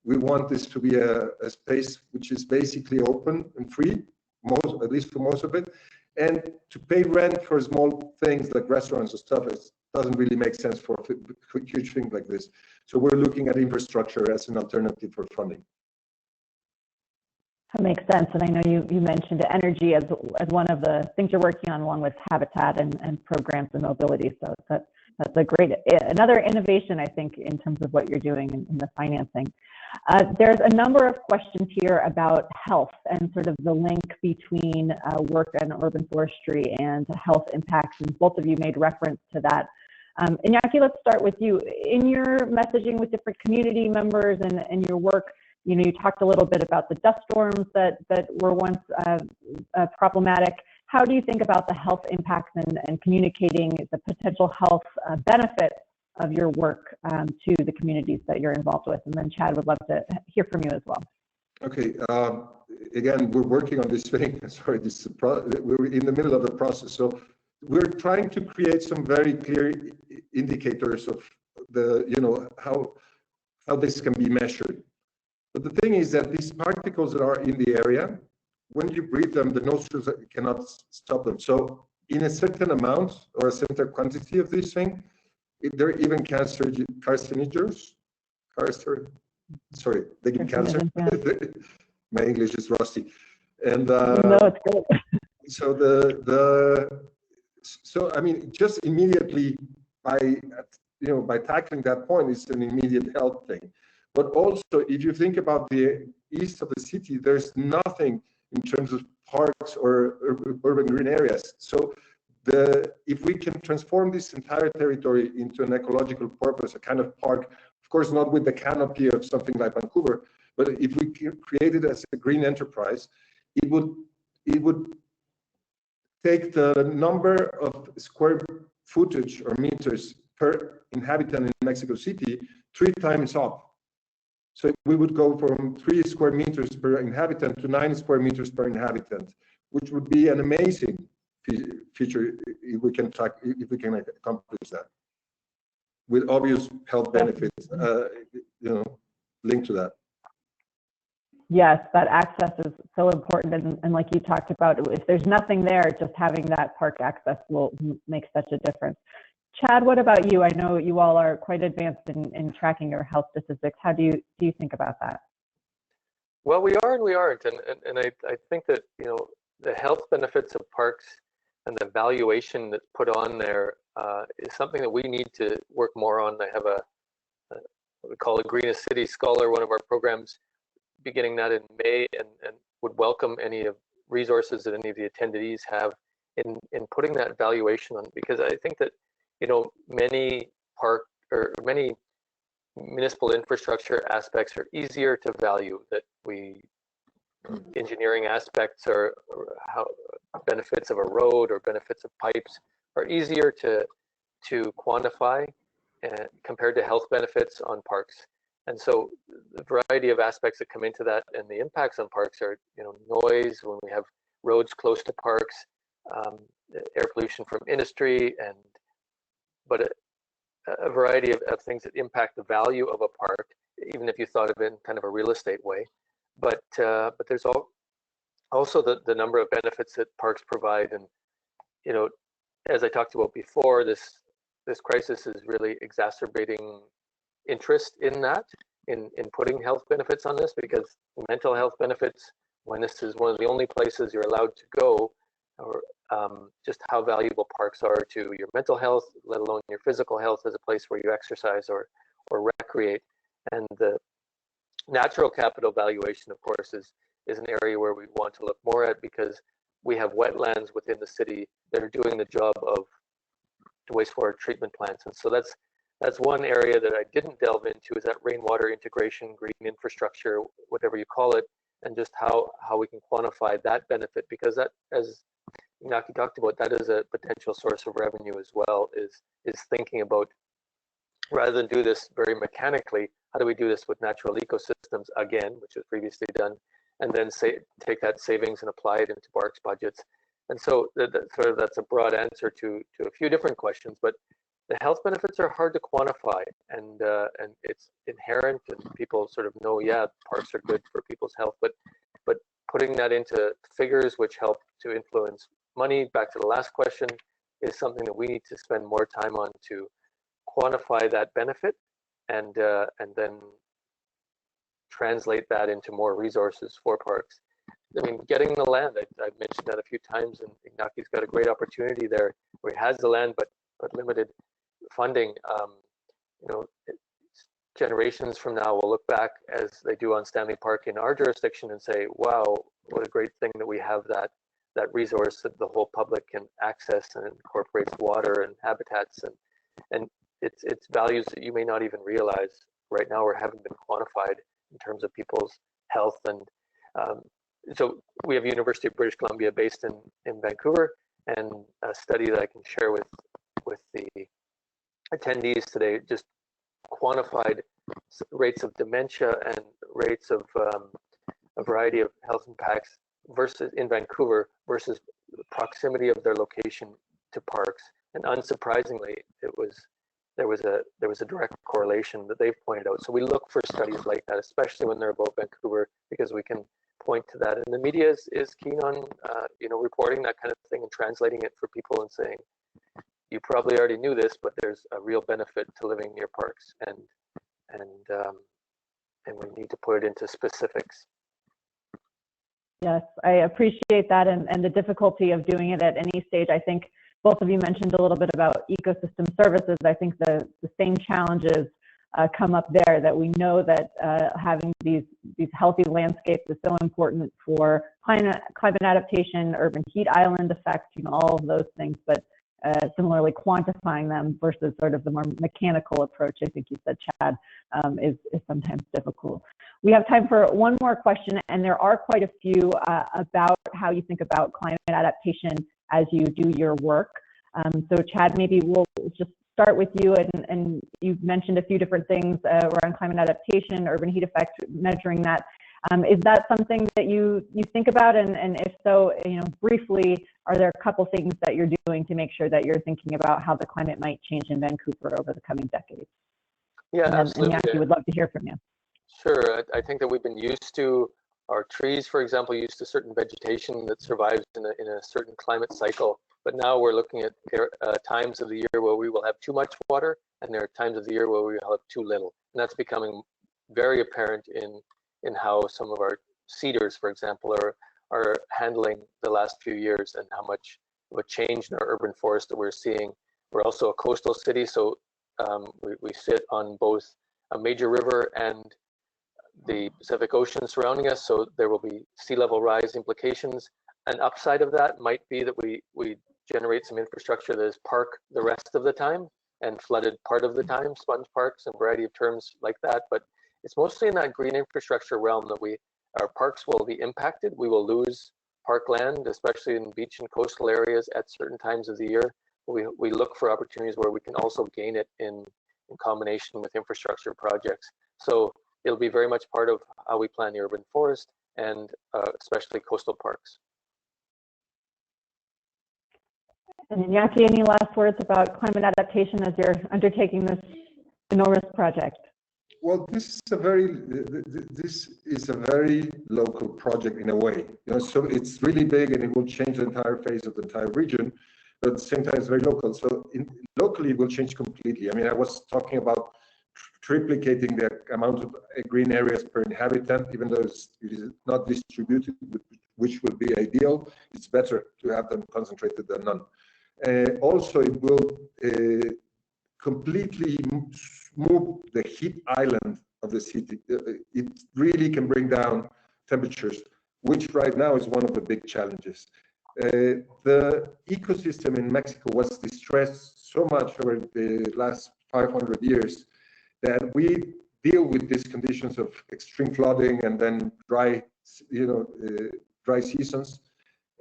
We want this to be a space which is basically open and free, at least for most of it. And to pay rent for small things like restaurants or stuff, it doesn't really make sense for a huge thing like this. So we're looking at infrastructure as an alternative for funding. That makes sense. And I know you mentioned energy as one of the things you're working on, along with habitat and programs and mobility. So that's another innovation, I think, in terms of what you're doing in the financing. There's a number of questions here about health and sort of the link between work in urban forestry and health impacts, and both of you made reference to that. Iñaki, let's start with you. In your messaging with different community members and your work, you talked a little bit about the dust storms that were once problematic. How do you think about the health impacts and communicating the potential health benefits of your work to the communities that you're involved with? And then Chad, would love to hear from you as well. Okay. Again, we're working on this thing. Sorry, we're in the middle of the process. So we're trying to create some very clear indicators of how this can be measured. But the thing is that these particles that are in the area, when you breathe them, the nostrils cannot stop them. So in a certain amount or a certain quantity of this thing, they're even carcinogens. Sorry, they give cancer. Yeah. My English is rusty. And no, it's good. So I mean, just immediately by tackling that point, it's an immediate health thing. But also, if you think about the east of the city, there's nothing in terms of parks or urban green areas. So if we can transform this entire territory into an ecological purpose, a kind of park, of course, not with the canopy of something like Vancouver, but if we create it as a green enterprise, it would take the number of square footage or meters per inhabitant in Mexico City 3 times up. So we would go from 3 square meters per inhabitant to 9 square meters per inhabitant, which would be an amazing feature if we can accomplish that, with obvious health benefits, linked to that. Yes, that access is so important, and like you talked about, if there's nothing there, just having that park access will make such a difference. Chad, what about you? I know you all are quite advanced in tracking your health statistics. How do you think about that? Well, we are and we aren't, and I think that the health benefits of parks and the valuation that's put on there is something that we need to work more on. I have what we call a Greenest City Scholar, one of our programs, beginning that in May, and would welcome any of resources that any of the attendees have in putting that valuation on, because I think that many many municipal infrastructure aspects are easier to value, that engineering aspects or how benefits of a road or benefits of pipes are easier to quantify compared to health benefits on parks. And so the variety of aspects that come into that and the impacts on parks are, noise when we have roads close to parks, air pollution from industry, but a variety of things that impact the value of a park, even if you thought of it in kind of a real estate way. But there's also the number of benefits that parks provide, and as I talked about before, this crisis is really exacerbating interest in that, in putting health benefits on this, because mental health benefits, when this is one of the only places you're allowed to go, or just how valuable parks are to your mental health, let alone your physical health as a place where you exercise or recreate. And the natural capital valuation, of course, is an area where we want to look more at, because we have wetlands within the city that are doing the job of wastewater treatment plants. And so that's one area that I didn't delve into, is that rainwater integration, green infrastructure, whatever you call it, and just how we can quantify that benefit, because that, as Iñaki talked about, that is a potential source of revenue as well, is thinking about, rather than do this very mechanically, how do we do this with natural ecosystems again, which was previously done, and then take that savings and apply it into parks budgets. And so that's a broad answer to a few different questions, but the health benefits are hard to quantify, and it's inherent, and people sort of know, yeah, parks are good for people's health, but putting that into figures which help to influence money, back to the last question, is something that we need to spend more time on to quantify that benefit, and then translate that into more resources for parks. I mean, getting the land, I've mentioned that a few times, and Iñaki's got a great opportunity there where he has the land, but limited funding. You know, generations from now will look back as they do on Stanley Park in our jurisdiction and say, wow, what a great thing that we have that resource that the whole public can access, and incorporates water and habitats, and it's values that you may not even realize right now or haven't been quantified in terms of people's health. And so we have University of British Columbia based in Vancouver, and a study that I can share with the attendees today just quantified rates of dementia and rates of a variety of health impacts versus in Vancouver versus the proximity of their location to parks. And unsurprisingly, there was a direct correlation that they've pointed out. So we look for studies like that, especially when they're about Vancouver, because we can point to that. And the media is keen on reporting that kind of thing and translating it for people and saying, you probably already knew this, but there's a real benefit to living near parks, and we need to put it into specifics. Yes, I appreciate that, and the difficulty of doing it at any stage. I think both of you mentioned a little bit about ecosystem services. I think the same challenges come up there, that we know that having these healthy landscapes is so important for climate adaptation, urban heat island effect, all of those things, but similarly quantifying them versus sort of the more mechanical approach, I think you said, Chad, is sometimes difficult. We have time for one more question, and there are quite a few about how you think about climate adaptation as you do your work. So Chad, maybe we'll just start with you, and you've mentioned a few different things around climate adaptation, urban heat effect, measuring that. Is that something that you think about? And if so, briefly, are there a couple things that you're doing to make sure that you're thinking about how the climate might change in Vancouver over the coming decades? Yeah, absolutely. And Iñaki, would love to hear from you. Sure. I think that we've been used to our trees, for example, used to certain vegetation that survives in a certain climate cycle. But now we're looking at times of the year where we will have too much water, and there are times of the year where we will have too little. And that's becoming very apparent in how some of our cedars, for example, are handling the last few years, and how much of a change in our urban forest that we're seeing. We're also a coastal city, so we sit on both a major river and the Pacific Ocean surrounding us, so there will be sea level rise implications. An upside of that might be that we generate some infrastructure that is park the rest of the time and flooded part of the time, sponge parks, and a variety of terms like that. But it's mostly in that green infrastructure realm that our parks will be impacted. We will lose parkland, especially in beach and coastal areas at certain times of the year. We look for opportunities where we can also gain it in combination with infrastructure projects. So it'll be very much part of how we plan the urban forest, and especially coastal parks. And Iñaki, any last words about climate adaptation as you're undertaking this enormous project? Well, this is a very local project in a way. So it's really big, and it will change the entire face of the entire region. But at the same time, it's very local. So locally, it will change completely. I mean, I was talking about triplicating the amount of green areas per inhabitant, even though it is not distributed, which would be ideal. It's better to have them concentrated than none. Also, it will completely move the heat island of the city. It really can bring down temperatures, which right now is one of the big challenges. The ecosystem in Mexico was distressed so much over the last 500 years that we deal with these conditions of extreme flooding and then dry seasons,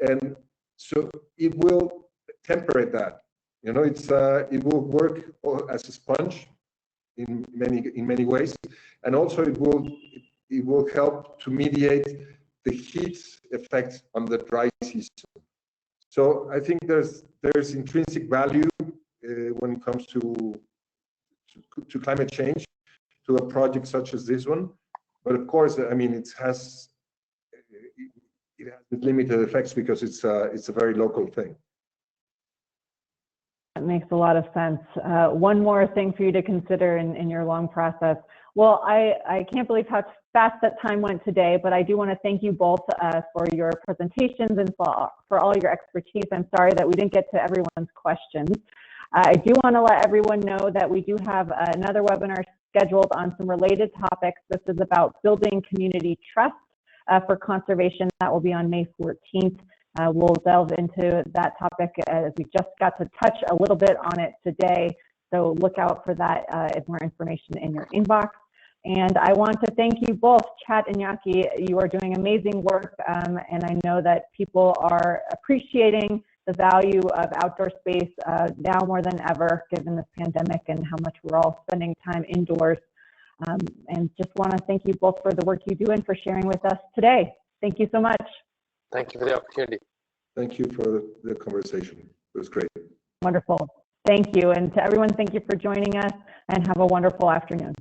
and so it will temperate that. It will work as a sponge in many ways, and also it will help to mediate the heat effect on the dry season. So I think there's intrinsic value when it comes to climate change, to a project such as this one. But of course, I mean, it has limited effects because it's a very local thing. That makes a lot of sense. One more thing for you to consider in your long process. Well, I can't believe how fast that time went today, but I do want to thank you both for your presentations and for all your expertise. I'm sorry that we didn't get to everyone's questions. I do want to let everyone know that we do have another webinar scheduled on some related topics. This is about building community trust for conservation. That will be on May 14th. We'll delve into that topic as we just got to touch a little bit on it today. So look out for that if more information in your inbox. And I want to thank you both, Chad and Iñaki. You are doing amazing work, and I know that people are appreciating the value of outdoor space now more than ever, given this pandemic and how much we're all spending time indoors. And just want to thank you both for the work you do and for sharing with us today. Thank you so much. Thank you for the opportunity. Thank you for the conversation. It was great. Wonderful. Thank you. And to everyone, thank you for joining us and have a wonderful afternoon.